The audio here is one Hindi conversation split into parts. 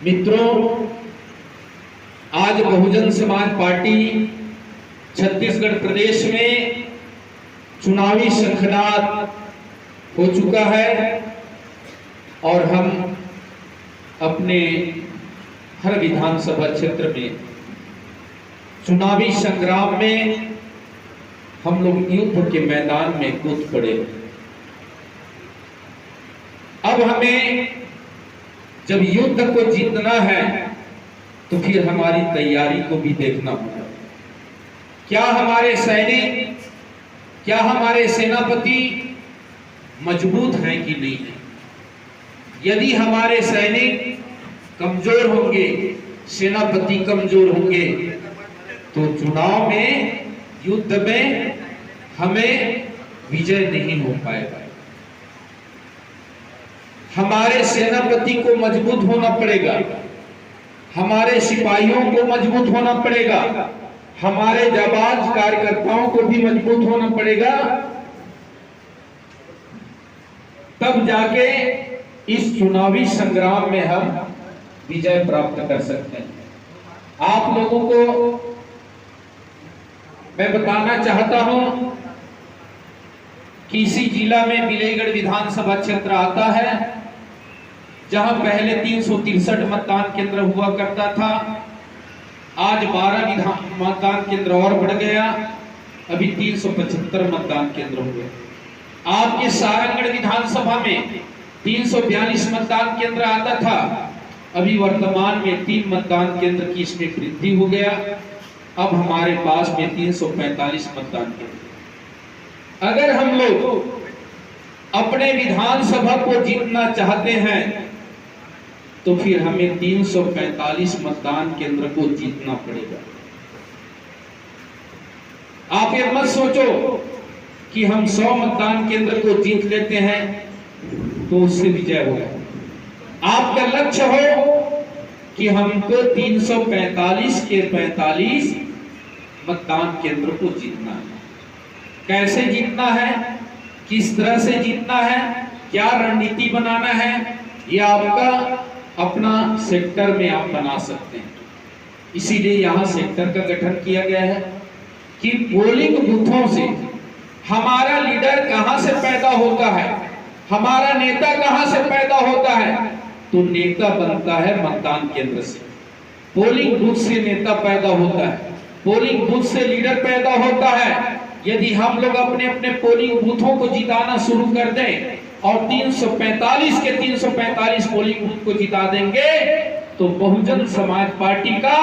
मित्रों, आज बहुजन समाज पार्टी छत्तीसगढ़ प्रदेश में चुनावी शंखनाद हो चुका है और हम अपने हर विधानसभा क्षेत्र में चुनावी संग्राम में हम लोग युद्ध के मैदान में कूद पड़े। अब हमें जब युद्ध को जीतना है तो फिर हमारी तैयारी को भी देखना होगा। क्या हमारे सैनिक, क्या हमारे सेनापति मजबूत हैं कि नहीं है? यदि हमारे सैनिक कमजोर होंगे, सेनापति कमजोर होंगे, तो चुनाव में, युद्ध में हमें विजय नहीं हो पाएगा। हमारे सेनापति को मजबूत होना पड़ेगा, हमारे सिपाहियों को मजबूत होना पड़ेगा, हमारे जाबाज कार्यकर्ताओं को भी मजबूत होना पड़ेगा, तब जाके इस चुनावी संग्राम में हम विजय प्राप्त कर सकते हैं। आप लोगों को मैं बताना चाहता हूं कि इसी जिला में बिलेगढ़ विधानसभा क्षेत्र आता है, जहां पहले 363 मतदान केंद्र हुआ करता था। आज 12 मतदान केंद्र और बढ़ गया, अभी 375 मतदान केंद्र हुए। आपके सारंगढ़ विधानसभा में 342 मतदान केंद्र आता था, अभी वर्तमान में 3 मतदान केंद्र की इसमें वृद्धि हो गया। अब हमारे पास में 345 मतदान केंद्र। अगर हम लोग अपने विधानसभा को जीतना चाहते हैं तो फिर हमें 345 मतदान केंद्र को जीतना पड़ेगा। आप ये मत सोचो कि हम 100 मतदान केंद्र को जीत लेते हैं तो उससे विजय होगा। आपका लक्ष्य हो कि हमको 345 के 45 मतदान केंद्र को जीतना है। कैसे जीतना है, किस तरह से जीतना है, क्या रणनीति बनाना है, ये आपका अपना सेक्टर में आप बना सकते हैं। इसीलिए यहाँ सेक्टर का गठन किया गया है कि पोलिंग बूथों से हमारा लीडर कहां से पैदा होता है, हमारा नेता कहां से पैदा होता है, तो नेता बनता है मतदान केंद्र से। पोलिंग बूथ से नेता पैदा होता है, पोलिंग बूथ से लीडर पैदा होता है। यदि हम लोग अपने अपने पोलिंग बूथों को जिताना शुरू कर दें और 345 के 345 पोलिंग बूथ को जिता देंगे तो बहुजन समाज पार्टी का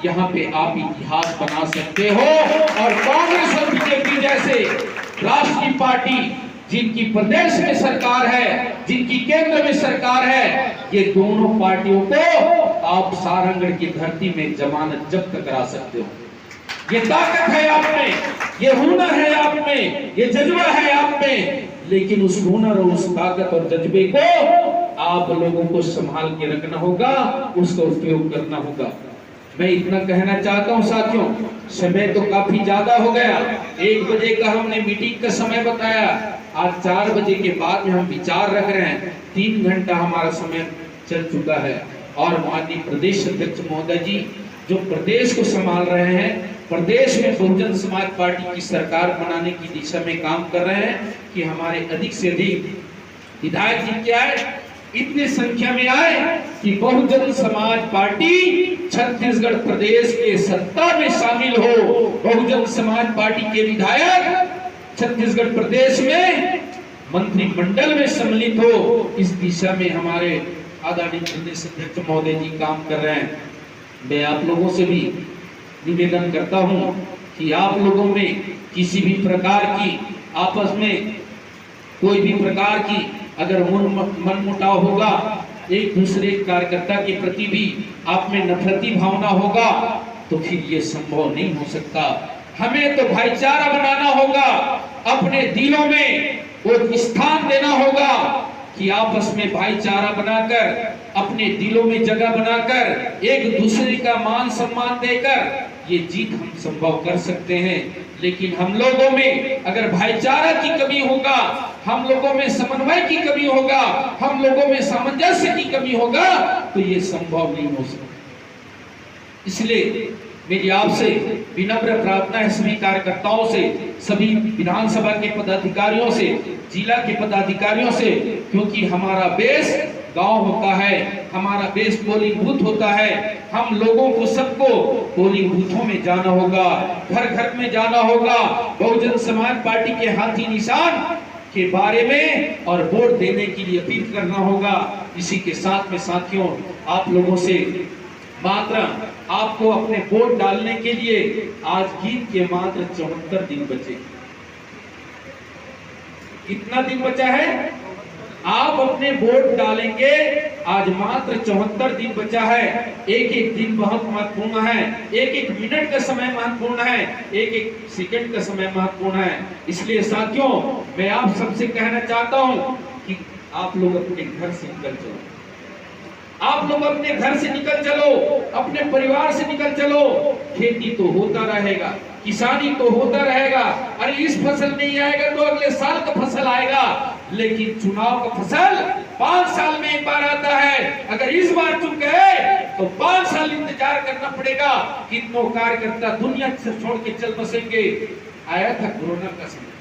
यहाँ पे आप इतिहास बना सकते हो। और कांग्रेस और बीजेपी जैसे राष्ट्रीय पार्टी जिनकी प्रदेश में सरकार है, जिनकी केंद्र में सरकार है, ये दोनों पार्टियों को आप सारंगढ़ की धरती में जमानत जब्त करा सकते हो। ये ताकत है आप में, ये हुनर है आप में, ये जज्बा है आप में, लेकिन उस हुनर और उस ताकत और जज्बे को आप लोगों को संभाल के रखना होगा, उसका उपयोग करना होगा। मैं इतना कहना चाहता हूं साथियों, समय तो काफी ज्यादा हो गया। 1 बजे का हमने मीटिंग का समय बताया, आज 4 बजे के बाद में हम विचार रख रहे हैं। 3 घंटा हमारा समय चल चुका है और माननीय प्रदेश अध्यक्ष महोदय जी जो प्रदेश को संभाल रहे हैं, प्रदेश में बहुजन समाज पार्टी की सरकार बनाने की दिशा में काम कर रहे हैं कि हमारे अधिक से अधिक विधायक जी क्या है, इतनी संख्या में आए कि बहुजन समाज पार्टी छत्तीसगढ़ प्रदेश के सत्ता में शामिल हो। बहुजन समाज पार्टी के विधायक छत्तीसगढ़ प्रदेश में मंत्रिमंडल में सम्मिलित हो, इस दिशा में हमारे आदरणीय प्रदेश अध्यक्ष महोदय जी काम कर रहे हैं। मैं आप लोगों से भी निवेदन करता हूं कि आप लोगों में किसी भी प्रकार की आपस में कोई भी प्रकार की अगर मनमुटाव होगा, एक दूसरे कार्यकर्ता के प्रति भी आप में नफरती भावना होगा, तो फिर ये संभव नहीं हो सकता। हमें तो भाईचारा बनाना होगा, अपने दिलों में वो स्थान देना होगा कि आपस में भाईचारा बनाकर, अपने दिलों में जगह बनाकर, एक दूसरे का मान सम्मान देकर ये जीत हम संभव कर सकते हैं। लेकिन हम लोगों में अगर भाईचारा की कमी होगा, हम लोगों में समन्वय की कमी होगा, हम लोगों में सामंजस्य की कमी होगा, तो ये संभव नहीं हो सकता। इसलिए मेरी आपसे विनम्र प्रार्थना है, सभी कार्यकर्ताओं से, सभी विधानसभा के पदाधिकारियों से, जिला के पदाधिकारियों से, क्योंकि हमारा बेस गांव होता है, हमारा बेस पोलिंग बूथ होता है। हम लोगों को सबको पोलिंग बूथों में जाना होगा, घर घर में जाना होगा, बहुजन समाज पार्टी के हाथी निशान के बारे में और वोट देने के लिए अपील करना होगा। इसी के साथ में साथियों, आप लोगों से मात्र आपको अपने वोट डालने के लिए आज गीत के मात्र 74 दिन बचे। कितना दिन बचा है? आप अपने वोट डालेंगे, आज मात्र 74 दिन बचा है। एक एक दिन बहुत महत्वपूर्ण है, एक एक मिनट का समय महत्वपूर्ण है, एक एक सेकंड का समय महत्वपूर्ण है। इसलिए साथियों, मैं आप सबसे कहना चाहता हूं कि आप लोग अपने घर से निकल चलो, आप लोग अपने घर से निकल चलो, अपने परिवार से निकल चलो। खेती तो होता रहेगा, किसानी तो होता रहेगा। अरे इस फसल नहीं आएगा तो अगले साल का फसल आएगा, लेकिन चुनाव का फसल 5 साल में एक बार आता है। अगर इस बार चुन गए तो 5 साल इंतजार करना पड़ेगा। कितनों कार्यकर्ता दुनिया से छोड़ के चल बसेंगे। आया था कोरोना का समय,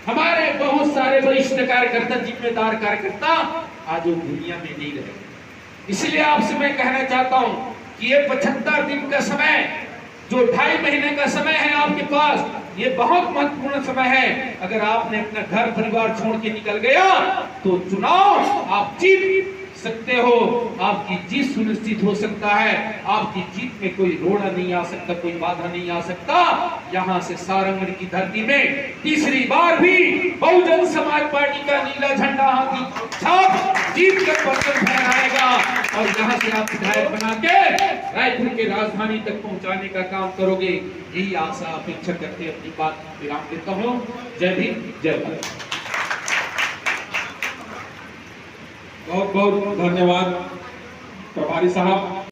हमारे बहुत सारे वरिष्ठ कार्यकर्ता, जिम्मेदार कार्यकर्ता आज वो दुनिया में नहीं रहे। इसलिए आपसे मैं कहना चाहता हूं कि ये 75 दिन का समय, जो 2.5 महीने का समय है आपके पास, ये बहुत महत्वपूर्ण समय है। अगर आपने अपना घर परिवार छोड़ के निकल गया तो चुनाव आप जीत सकते हो, आपकी जीत सुनिश्चित हो सकता है। आपकी जीत में कोई रोड़ा नहीं आ सकता, कोई बाधा नहीं आ सकता। यहाँ से सारंगढ़ की धरती में तीसरी बार भी बहुजन समाज पार्टी का नीला झंडा हाथी छाप जीत कर परचम फहराएगा और यहाँ से आप विधायक बना के रायपुर के राजधानी तक पहुँचाने का काम करोगे। यही आशा अपेक्षा करते अपनी बात विराम देता हूँ। जय भीम, जय भारत। बहुत बहुत धन्यवाद प्रभारी साहब।